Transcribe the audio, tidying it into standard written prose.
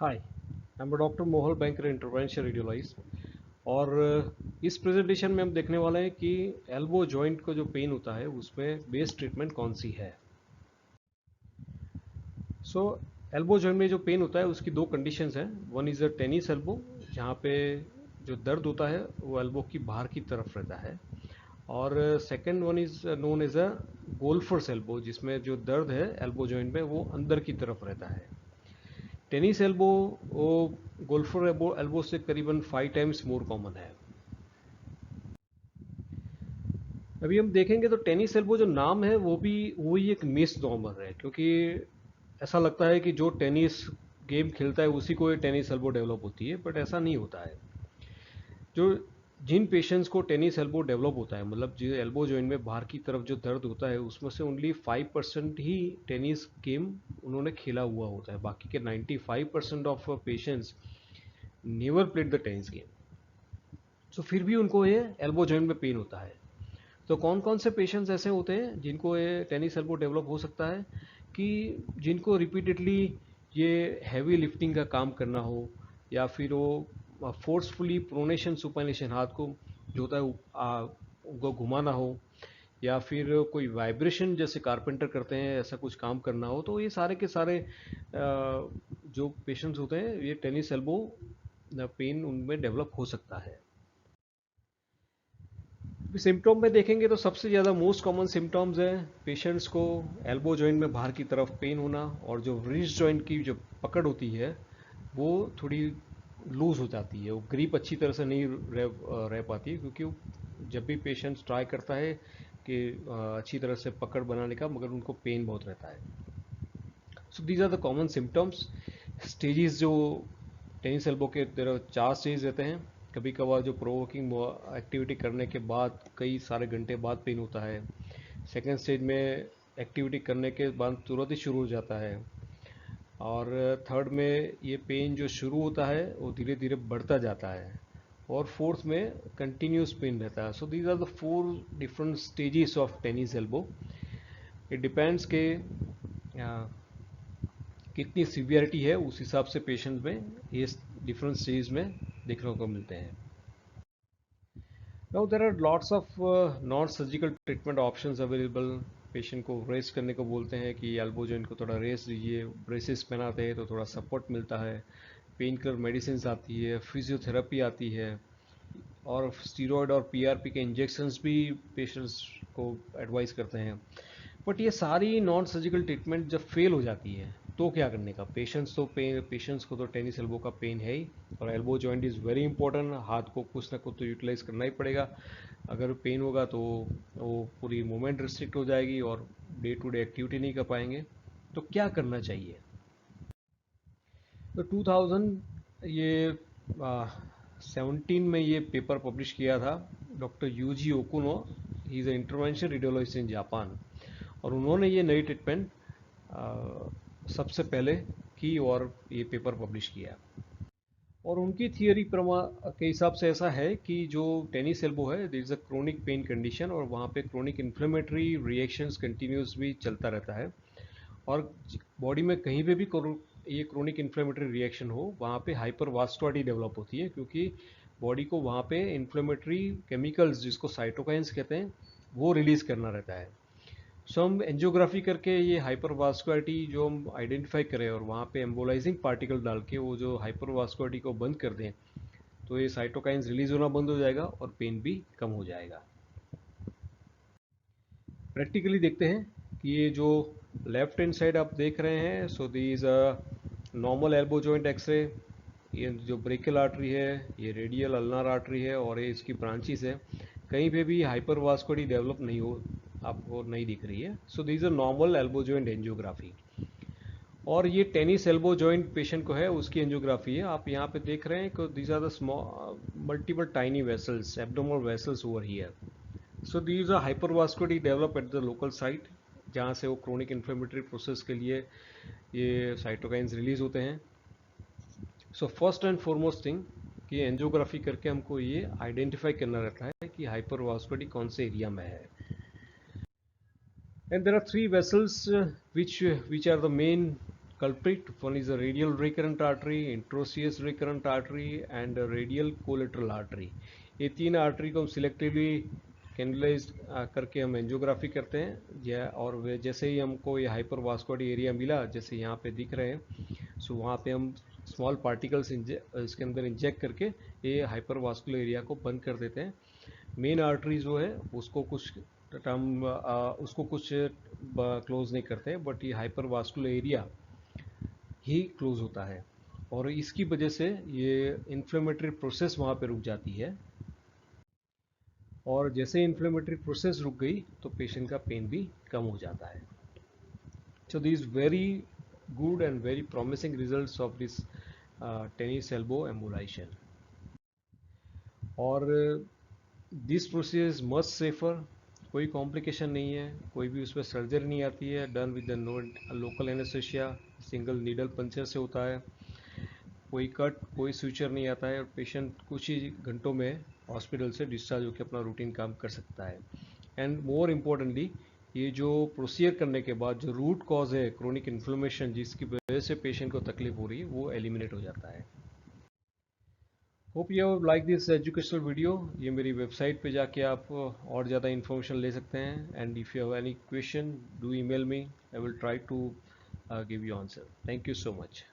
Hi, I am doctor Mohal Banker intervention radiologist. और इस presentation में हम देखने वाले हैं कि एल्बो जॉइंट को जो पेन होता है उसमें बेस्ट ट्रीटमेंट कौन सी है। सो एल्बो जॉइंट में जो पेन होता है उसकी दो कंडीशंस हैं। One is a tennis elbow, जहाँ पे जो दर्द होता है वो एल्बो की बाहर की तरफ रहता है। और second one is known as a golfer's elbow, जिसमें जो दर्द है एल्बो जॉइंट में वो अंदर की तरफ रहता है। टेनिस एल्बो वो गोल्फर एल्बो एल्बो से करीबन 5 टाइम्स मोर कॉमन है। अभी हम देखेंगे तो टेनिस एल्बो जो नाम है वो भी वही एक मिस नॉर्मल है, क्योंकि ऐसा लगता है कि जो टेनिस गेम खेलता है उसी को ये टेनिस एल्बो डेवलप होती है, बट ऐसा नहीं होता है। जो जिन पेशेंट्स को टेनिस एल्बो डेवलप होता है, मतलब जो एल्बो जॉइंट में बाहर की तरफ जो दर्द होता है, उसमें से ओनली 5% ही टेनिस गेम उन्होंने खेला हुआ होता है। बाकी के 95% of patients never played the tennis game. So फिर भी उनको ये एल्बो जॉइंट में पेन होता है। तो कौन कौन से पेशेंट्स ऐसे होते हैं जिनको ये टेनिस एल्बो डेवलप हो सकता है? कि जिनको रिपीटेडली ये हैवी लिफ्टिंग का काम करना हो, या फिर वो फोर्सफुली प्रोनेशन सुपानेशन हाथ को जो होता है उनको घुमाना हो, या फिर कोई वाइब्रेशन जैसे कारपेंटर करते हैं ऐसा कुछ काम करना हो, तो ये सारे के सारे जो पेशेंट्स होते हैं ये टेनिस एल्बो पेन उनमें डेवलप हो सकता है। सिम्टोम में देखेंगे तो सबसे ज़्यादा मोस्ट कॉमन सिम्टम्स है पेशेंट्स को एल्बो जॉइंट में बाहर की तरफ पेन होना, और जो रिस्ट जॉइंट की जो पकड़ होती है वो थोड़ी लूज हो जाती है, वो ग्रिप अच्छी तरह से नहीं रह पाती है, क्योंकि जब भी पेशेंट्स ट्राई करता है कि अच्छी तरह से पकड़ बनाने का, मगर उनको पेन बहुत रहता है। So these are the common symptoms. Stages जो टेनिस एल्बो के तेरह 4 स्टेज रहते हैं। कभी कभार जो प्रोवोकिंग एक्टिविटी करने के बाद कई सारे घंटे बाद पेन होता है। सेकेंड स्टेज में एक्टिविटी करने के बाद तुरंत ही शुरू हो जाता है। और थर्ड में ये पेन जो शुरू होता है वो धीरे धीरे बढ़ता जाता है। और फोर्थ में कंटिन्यूस पेन रहता है। So these are the 4 different stages of tennis elbow. It depends के कितनी सीवियरिटी है, उस हिसाब से पेशेंट में ये डिफरेंट स्टेज में देखने को मिलते हैं। Now there are lots of non surgical treatment options available. Patient को रेस्ट करने को बोलते हैं कि एल्बो जॉइंट को थोड़ा रेस्ट दीजिए, ब्रेसेस पहनाते हैं तो थोड़ा सपोर्ट मिलता है। पेन किलर मेडिसिन आती है, फिजियोथेरेपी आती है, और स्टीरॉयड और पीआरपी के इंजेक्शंस भी पेशेंट्स को एडवाइस करते हैं। बट ये सारी नॉन सर्जिकल ट्रीटमेंट जब फेल हो जाती है तो क्या करने का? पेशेंट्स को तो टेनिस एल्बो का पेन है ही, और elbow joint is very important. हाथ को कुछ ना कुछ तो यूटिलाइज करना ही पड़ेगा। अगर पेन होगा तो वो पूरी मूवमेंट रिस्ट्रिक्ट हो जाएगी और डे टू डे एक्टिविटी नहीं कर पाएंगे। तो क्या करना चाहिए? तो 2000 ये 17 में ये पेपर पब्लिश किया था doctor Yuji Okuno. He is a intervention radiologist in Japan, और उन्होंने ये नई ट्रीटमेंट सबसे पहले की और ये पेपर पब्लिश किया। और उनकी थियोरी के हिसाब से ऐसा है कि जो टेनिस एल्बो है this is a chronic pain condition, और वहाँ पे क्रोनिक इन्फ्लेमेटरी रिएक्शंस कंटिन्यूस भी चलता रहता है। और बॉडी में कहीं पे भी ये क्रोनिक इन्फ्लेमेटरी रिएक्शन हो, वहाँ पे हाइपर वास्कुलरिटी डेवलप होती है, क्योंकि बॉडी को वहाँ पे इन्फ्लेमेटरी केमिकल्स जिसको साइटोकाइंस कहते हैं वो रिलीज़ करना रहता है। सो हम एंजियोग्राफी करके ये हाइपरवास्कुलरिटी जो हम आइडेंटिफाई करें और वहाँ पे एम्बोलाइजिंग पार्टिकल डाल के वो जो हाइपरवास्कुलरिटी को बंद कर दें, तो ये साइटोकाइंस रिलीज होना बंद हो जाएगा और पेन भी कम हो जाएगा। प्रैक्टिकली देखते हैं कि ये जो लेफ्ट हैंड साइड आप देख रहे हैं, so this normal elbow joint X-ray. ये जो ब्रेकियल आर्टरी है, ये रेडियल अल्नार आर्टरी है, और ये इसकी ब्रांचेस है। कहीं पे भी हाइपरवास्कुलरिटी डेवलप नहीं हो, आपको नहीं दिख रही है। So this a normal elbow joint angiography. और ये टेनिस एल्बो जॉइंट पेशेंट को है उसकी एंजियोग्राफी है। आप यहाँ पे देख रहे हैं कि these are the small multiple tiny vessels, abdominal vessels over here. So these are hypervascularity develop at the local site, जहाँ से वो क्रोनिक इन्फ्लेमेटरी प्रोसेस के लिए ये साइटोकाइंस रिलीज होते हैं। So first and foremost thing कि एंजियोग्राफी करके हमको ये आइडेंटिफाई करना रहता है कि हाइपरवास्कुलरिटी कौन से एरिया में है। And there are three vessels which are the main culprit. One is a radial recurrent artery, intraosseous recurrent artery and a radial collateral artery. ये तीन आर्टरी को हम सिलेक्टिवली कैनुलाइज करके हम एंजियोग्राफी करते हैं या और वे जैसे ही हमको ये हाइपरवास्कुलर एरिया मिला जैसे यहाँ पे दिख रहे हैं, सो वहाँ पे हम स्मॉल पार्टिकल्स इसके अंदर इंजेक्ट करके ये हाइपरवास्कुलर एरिया को बंद कर देते हैं. मेन आर्टरी जो है उसको कुछ हम उसको कुछ क्लोज नहीं करते, बट ये हाइपरवास्कुलर एरिया ही क्लोज होता है और इसकी वजह से ये इन्फ्लेमेटरी प्रोसेस वहाँ पे रुक जाती है और जैसे इन्फ्लेमेटरी प्रोसेस रुक गई तो पेशेंट का पेन भी कम हो जाता है. So these very good and very promising results of this tennis elbow embolization. और दिस प्रोसेस मच सेफर, कोई कॉम्प्लिकेशन नहीं है, कोई भी उसमें सर्जरी नहीं आती है, done with the local anaesthesia, single needle puncture से होता है, कोई कट कोई स्विचर नहीं आता है और पेशेंट कुछ ही घंटों में हॉस्पिटल से डिस्चार्ज होकर अपना रूटीन काम कर सकता है. एंड मोर इम्पोर्टेंटली ये जो प्रोसीजर करने के बाद जो रूट कॉज है क्रोनिक इन्फ्लेमेशन जिसकी वजह से पेशेंट को तकलीफ हो रही है वो एलिमिनेट हो जाता है. Hope you like this educational video. ये मेरी वेबसाइट पे जाके आप और ज़्यादा इन्फॉर्मेशन ले सकते हैं. And if you have any question do email me, I will try to give you answer. Thank you so much.